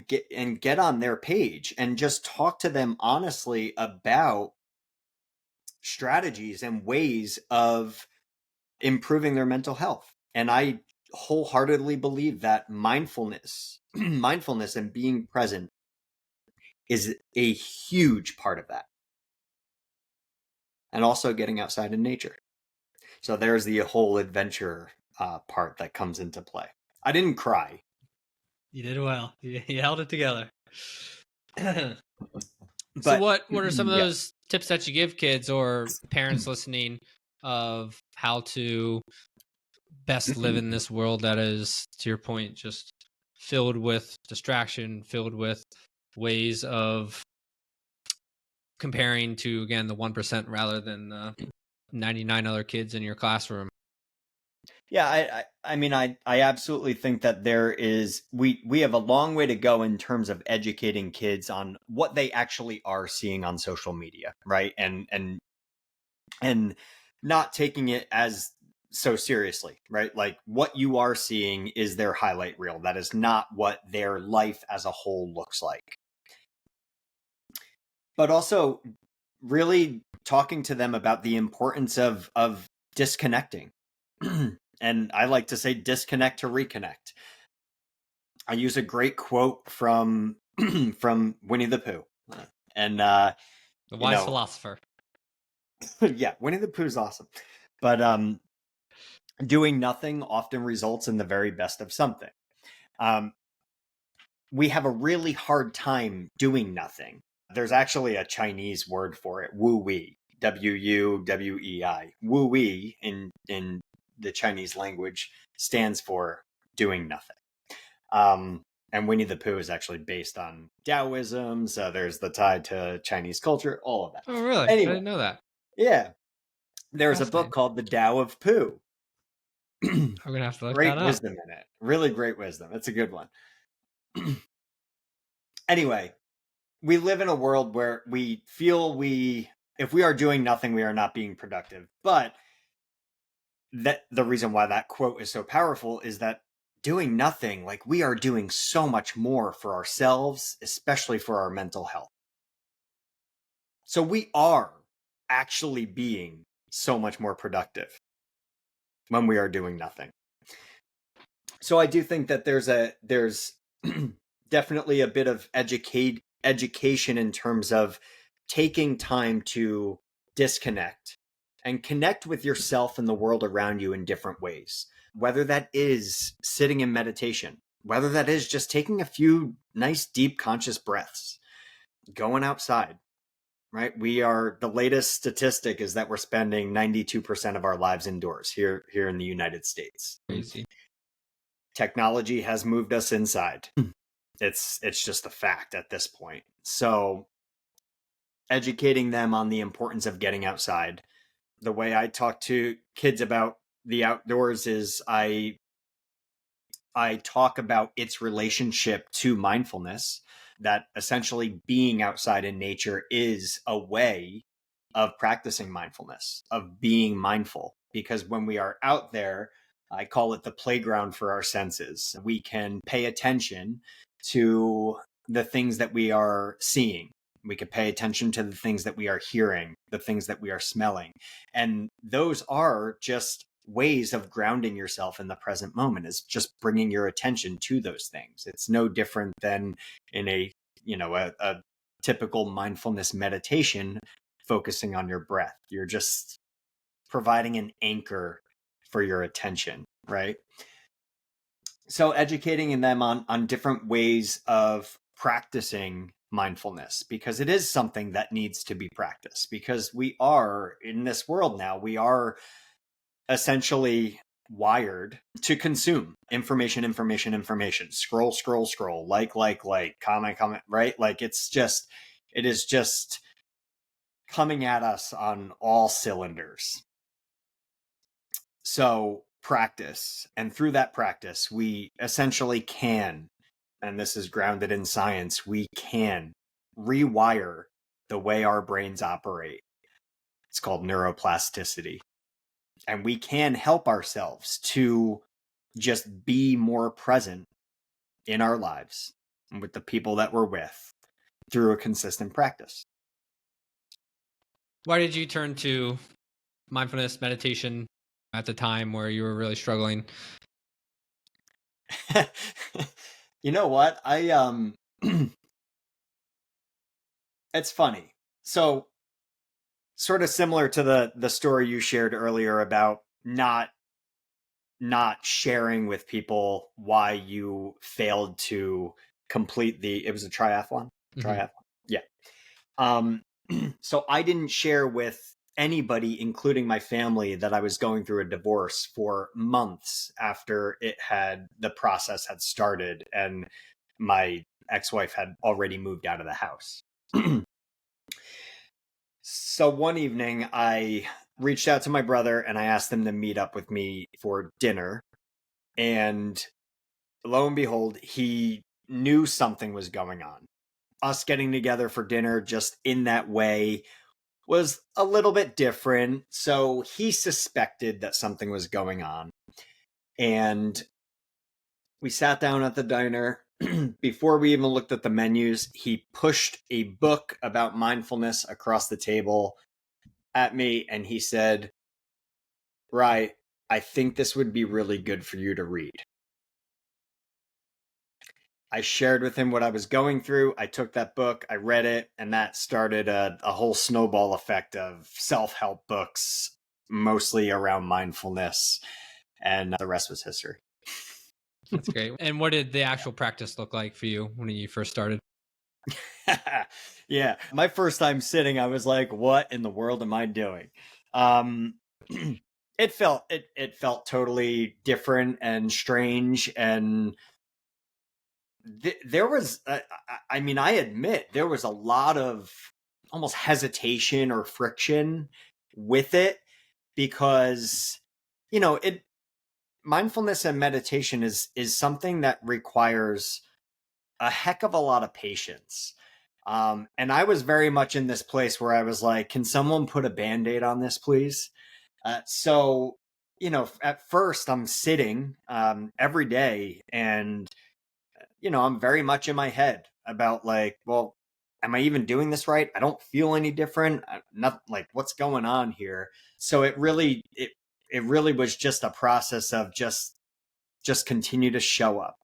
get on their page and just talk to them honestly about strategies and ways of improving their mental health. And I wholeheartedly believe that mindfulness and being present is a huge part of that. and also getting outside in nature. So there's the whole adventure part that comes into play. I didn't cry. You did well. You held it together. So But what are some of yeah. those tips that you give kids or parents listening of how to best live in this world that is, to your point, just filled with distraction, filled with ways of comparing to, again, the 1% rather than the 99 other kids in your classroom? Yeah, I mean, I absolutely think that we have a long way to go in terms of educating kids on what they actually are seeing on social media, right? And not taking it as so seriously, right? Like what you are seeing is their highlight reel. That is not what their life as a whole looks like. But also really talking to them about the importance of disconnecting. And I like to say disconnect to reconnect. I use a great quote from from Winnie the Pooh. And The wise philosopher. yeah, Winnie the Pooh's awesome. But doing nothing often results in the very best of something. We have a really hard time doing nothing. There's actually a Chinese word for it, wu wei, Wuwei. Wu wei in the Chinese language stands for doing nothing. And Winnie the Pooh is actually based on Taoism, so there's the tie to Chinese culture, all of that. Oh, really? I Anyway, didn't know that. yeah, there's a book called The Tao of Pooh. I'm gonna have to look Great that up. wisdom in it. Really great wisdom. It's a good one. Anyway, we live in a world where we feel if we are doing nothing, we are not being productive. But that the reason why that quote is so powerful is that doing nothing, like we are doing so much more for ourselves, especially for our mental health. So we are actually being so much more productive when we are doing nothing. So I do think that there's definitely a bit of education in terms of taking time to disconnect and connect with yourself and the world around you in different ways. Whether that is sitting in meditation, whether that is just taking a few nice deep conscious breaths, going outside, right? The latest statistic is that we're spending 92% of our lives indoors here in the United States. Crazy. Technology has moved us inside. It's just a fact at this point. So educating them on the importance of getting outside. The way I talk to kids about the outdoors is I talk about its relationship to mindfulness, that essentially being outside in nature is a way of practicing mindfulness, of being mindful. Because when we are out there, I call it the playground for our senses. We can pay attention to the things that we are seeing. We could pay attention to the things that we are hearing, the things that we are smelling. And those are just ways of grounding yourself in the present moment, is just bringing your attention to those things. It's no different than in a typical mindfulness meditation, focusing on your breath. You're just providing an anchor for your attention, right? So educating them on different ways of practicing mindfulness, because it is something that needs to be practiced, because we are in this world now, we are essentially wired to consume information, scroll, like, comment, right? Like it is just coming at us on all cylinders. So practice, and through that practice, we essentially can, and this is grounded in science, we can rewire the way our brains operate. It's called neuroplasticity. And we can help ourselves to just be more present in our lives and with the people that we're with through a consistent practice. Why did you turn to mindfulness meditation at the time where you were really struggling? You know what? It's funny. So sort of similar to the story you shared earlier about not sharing with people why you failed to complete it was a triathlon. Mm-hmm. Triathlon. Yeah. Um, so I didn't share with anybody, including my family, that I was going through a divorce for months after the process had started and my ex-wife had already moved out of the house. So one evening I reached out to my brother and I asked him to meet up with me for dinner. And lo and behold, he knew something was going on. Us getting together for dinner just in that way was a little bit different. So he suspected that something was going on. And we sat down at the diner. Before we even looked at the menus, he pushed a book about mindfulness across the table at me and he said, "Right, I think this would be really good for you to read." I shared with him what I was going through. I took that book, I read it, and that started a whole snowball effect of self-help books, mostly around mindfulness, and the rest was history. That's great. And what did the actual practice look like for you when you first started? Yeah, my first time sitting, I was like, "What in the world am I doing?" Um, it felt totally different and strange, and there was, I mean, I admit there was a lot of almost hesitation or friction with it because, it mindfulness and meditation is something that requires a heck of a lot of patience. And I was very much in this place where I was like, can someone put a band-aid on this, please? So, at first I'm sitting every day and I'm very much in my head about like, well, am I even doing this right? I don't feel any different. Not like what's going on here. So it really was just a process of just continue to show up.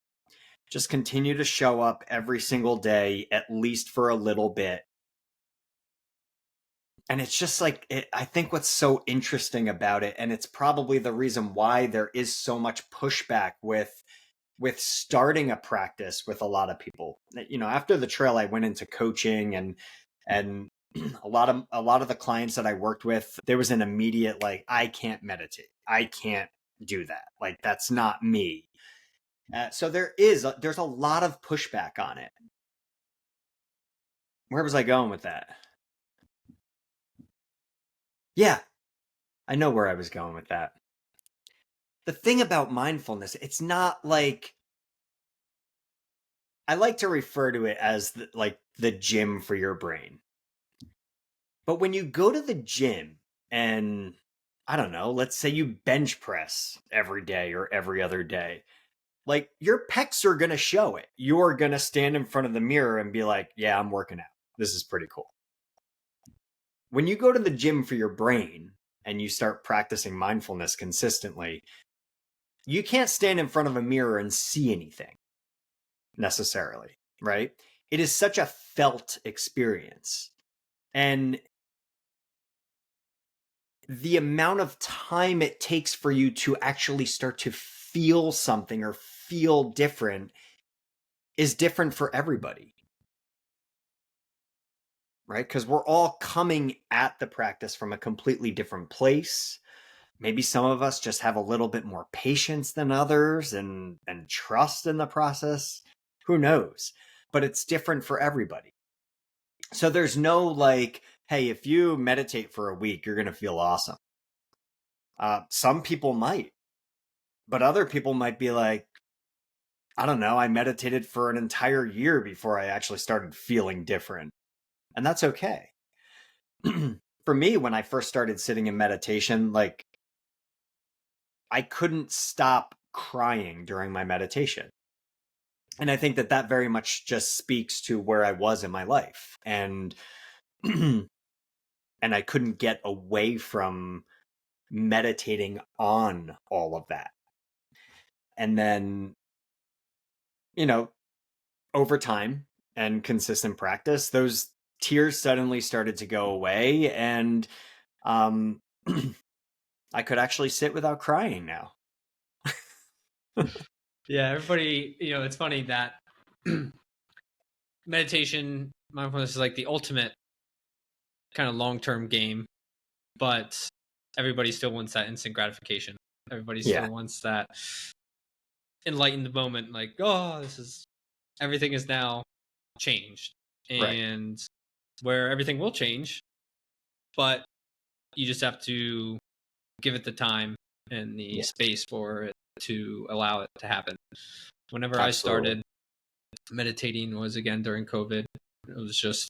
Just continue to show up every single day, at least for a little bit. And it's just like, I think what's so interesting about it, and it's probably the reason why there is so much pushback with starting a practice with a lot of people. After the trail, I went into coaching and a lot of the clients that I worked with, there was an immediate like, I can't meditate. I can't do that. Like, that's not me. So there's a lot of pushback on it. Where was I going with that? Yeah, I know where I was going with that. The thing about mindfulness, it's not like, I like to refer to it as like the gym for your brain. But when you go to the gym and I don't know, let's say you bench press every day or every other day, like your pecs are going to show it. You're going to stand in front of the mirror and be like, yeah, I'm working out. This is pretty cool. When you go to the gym for your brain and you start practicing mindfulness consistently, you can't stand in front of a mirror and see anything necessarily, right? It is such a felt experience. And the amount of time it takes for you to actually start to feel something or feel different is different for everybody, right? Because we're all coming at the practice from a completely different place. Maybe some of us just have a little bit more patience than others and trust in the process. Who knows? But it's different for everybody. So there's no like, hey, if you meditate for a week, you're going to feel awesome. Some people might, but other people might be like, I don't know, I meditated for an entire year before I actually started feeling different. And that's okay. For me, when I first started sitting in meditation, like I couldn't stop crying during my meditation. And I think that very much just speaks to where I was in my life. And and I couldn't get away from meditating on all of that. And then, you know, over time and consistent practice, tears suddenly started to go away, and I could actually sit without crying now. Yeah, everybody, it's funny that meditation, mindfulness is like the ultimate kind of long-term game, but everybody still wants that instant gratification. Everybody Yeah, still wants that enlightened moment, like, oh, everything is now changed. right. And where everything will change, but you just have to give it the time and the Yeah, space for it to allow it to happen. Whenever I absolutely. started meditating was again during COVID. It was just,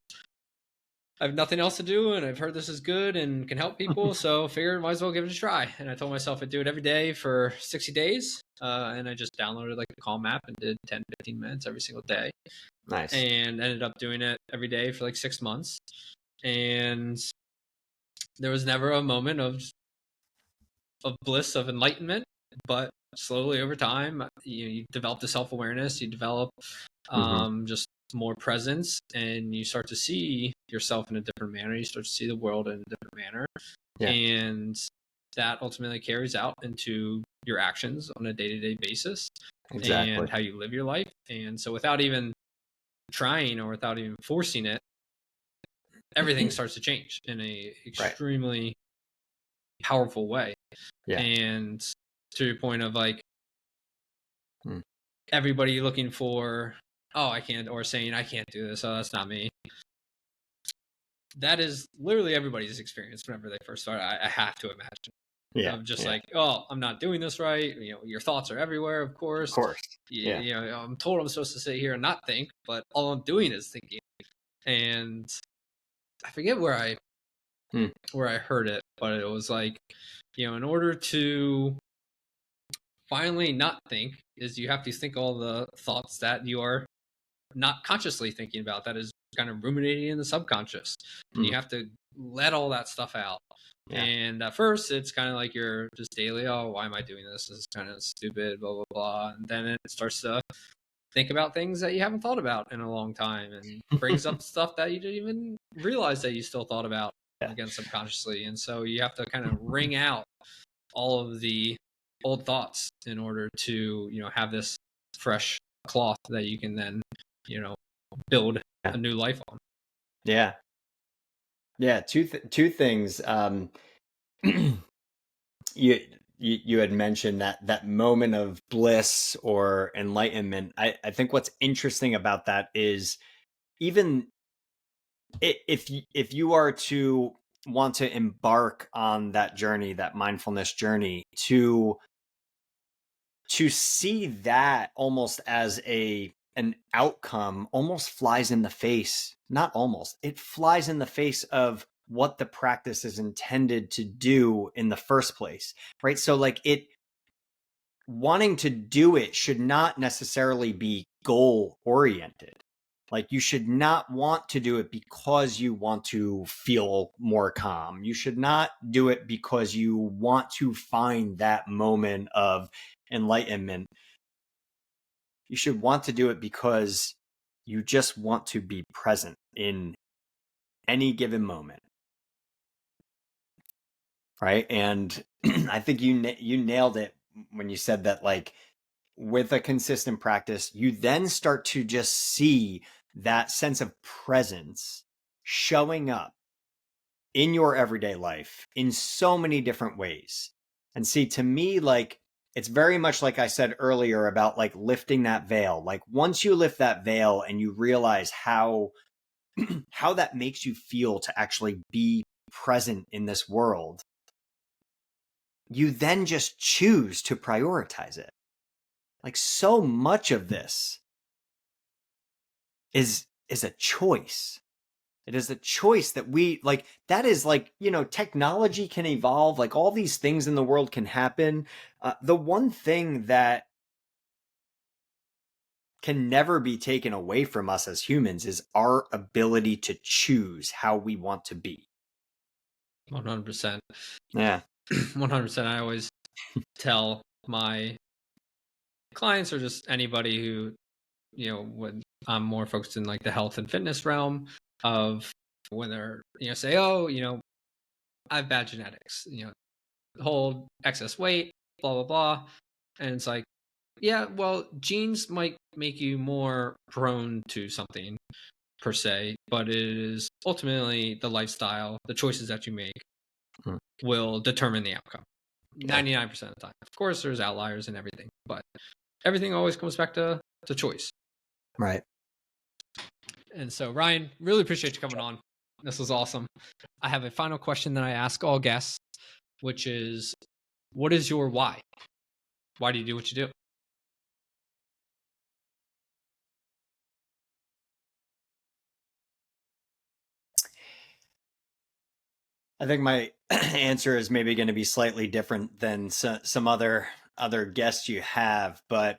I have nothing else to do, and I've heard this is good and can help people, so figured might as well give it a try. And I told myself I'd do it every day for 60 days, and I just downloaded like the Calm app and did 10, 15 minutes every single day, Nice. and ended up doing it every day for like 6 months. And there was never a moment of bliss, of enlightenment, but slowly over time, you develop the self awareness, you develop Hmm. just more presence, and you start to see yourself in a different manner. You start to see the world in a different manner, Yeah, and that ultimately carries out into your actions on a day-to-day basis exactly. and how you live your life. And so, without even trying or without even forcing it, everything starts to change in a Right. extremely powerful way. Yeah. And to your point of like Mm. everybody looking for, oh, I can't, or saying I can't do this, oh, that's not me. That is literally everybody's experience whenever they first start. I have to imagine, Yeah. of just Yeah. like, oh, I'm not doing this right. Your thoughts are everywhere, of Of course. course. Yeah. I'm told I'm supposed to sit here and not think, but all I'm doing is thinking. And I forget Mm. where I heard it, but it was like, in order to finally not think, is you have to think all the thoughts that you are not consciously thinking about, that is kind of ruminating in the subconscious, and you Mm. have to let all that stuff out. Yeah. And at first it's kind of like you're just daily, oh, why am I doing this is kind of stupid, blah blah blah, and then it starts to think about things that you haven't thought about in a long time, and brings up stuff that you didn't even realize that you still thought about, Yeah. again, subconsciously. And so you have to kind of wring out all of the old thoughts in order to have this fresh cloth that you can then you know build Yeah. a new life on. Yeah. Yeah. Two things. You, you had mentioned that moment of bliss or enlightenment. I think what's interesting about that is, even if you are to want to embark on that journey, that mindfulness journey, to see that almost as an outcome almost flies in the face. Not almost, it flies in the face of what the practice is intended to do in the first place, right? So like, it wanting to do it should not necessarily be goal oriented. Like, you should not want to do it because you want to feel more calm. You should not do it because you want to find that moment of enlightenment. You should want to do it because you just want to be present in any given moment. Right. And I think you nailed it when you said that, like, with a consistent practice, you then start to just see that sense of presence showing up in your everyday life in so many different ways. And see, to me, like, it's very much like I said earlier about like lifting that veil. Like, once you lift that veil and you realize how how that makes you feel to actually be present in this world, you then just choose to prioritize it. Like, so much of this is a choice. It is a choice that we like. That is like, technology can evolve, like all these things in the world can happen. The one thing that can never be taken away from us as humans is our ability to choose how we want to be. 100%. Yeah. 100%. I always tell my clients, or just anybody who when I'm more focused in like the health and fitness realm, of when they're, say, oh, I have bad genetics, hold excess weight, blah, blah, blah. And it's like, yeah, well, genes might make you more prone to something per se, but it is ultimately the lifestyle, the choices that you make will determine the outcome. 99% of the time. Of course, there's outliers and everything, but everything always comes back to choice. Right. And so, Ryan, really appreciate you coming on. This was awesome. I have a final question that I ask all guests, which is, what is your why? Why do you do what you do? I think my answer is maybe going to be slightly different than some other guests you have, but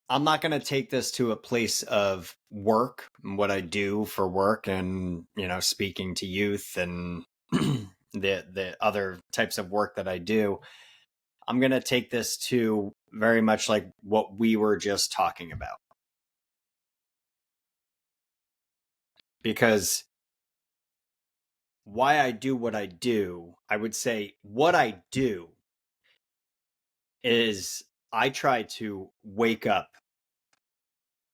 I'm not going to take this to a place of work and what I do for work and, speaking to youth and the other types of work that I do. I'm going to take this to very much like what we were just talking about. Because why I do what I do, I would say what I do is I try to wake up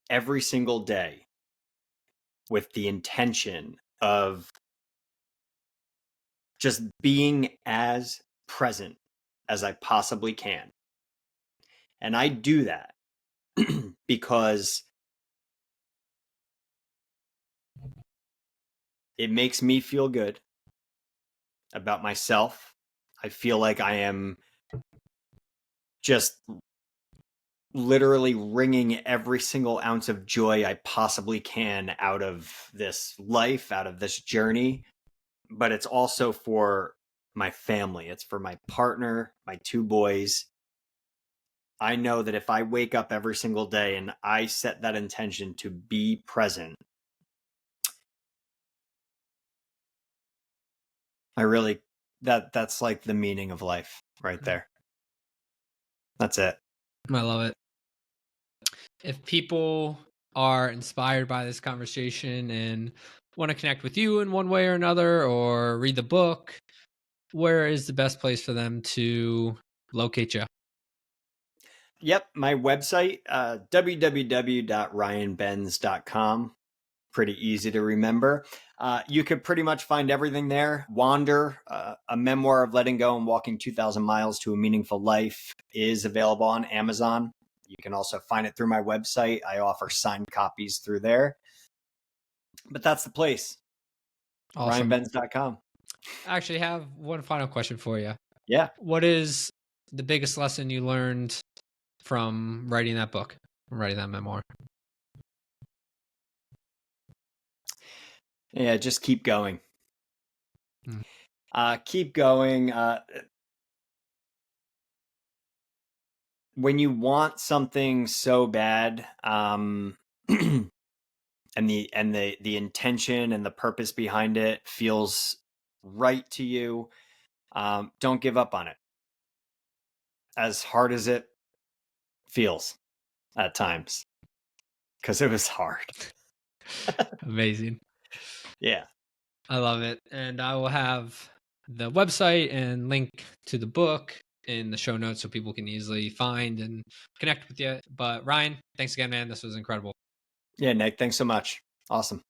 every single day with the intention of just being as present as I possibly can. And I do that because it makes me feel good about myself. I feel like I am just literally wringing every single ounce of joy I possibly can out of this life, out of this journey. But it's also for my family. It's for my partner, my 2 boys. I know that if I wake up every single day and I set that intention to be present, that's like the meaning of life right there. That's it. I love it. If people are inspired by this conversation and want to connect with you in one way or another or read the book, where is the best place for them to locate you? Yep, my website, www.ryanbenz.com. Pretty easy to remember. You could pretty much find everything there. Wander, a memoir of letting go and walking 2,000 miles to a meaningful life, is available on Amazon. You can also find it through my website. I offer signed copies through there. But that's the place. Awesome. RyanBenz.com. I actually have one final question for you. Yeah. What is the biggest lesson you learned from writing that book, from writing that memoir? Yeah, just keep going. Keep going. When you want something so bad, and the intention and the purpose behind it feels right to you, don't give up on it. As hard as it feels at times, because it was hard. Amazing. Yeah. I love it. And I will have the website and link to the book in the show notes so people can easily find and connect with you. But Ryan, thanks again, man. This was incredible. Yeah, Nick, thanks so much. Awesome.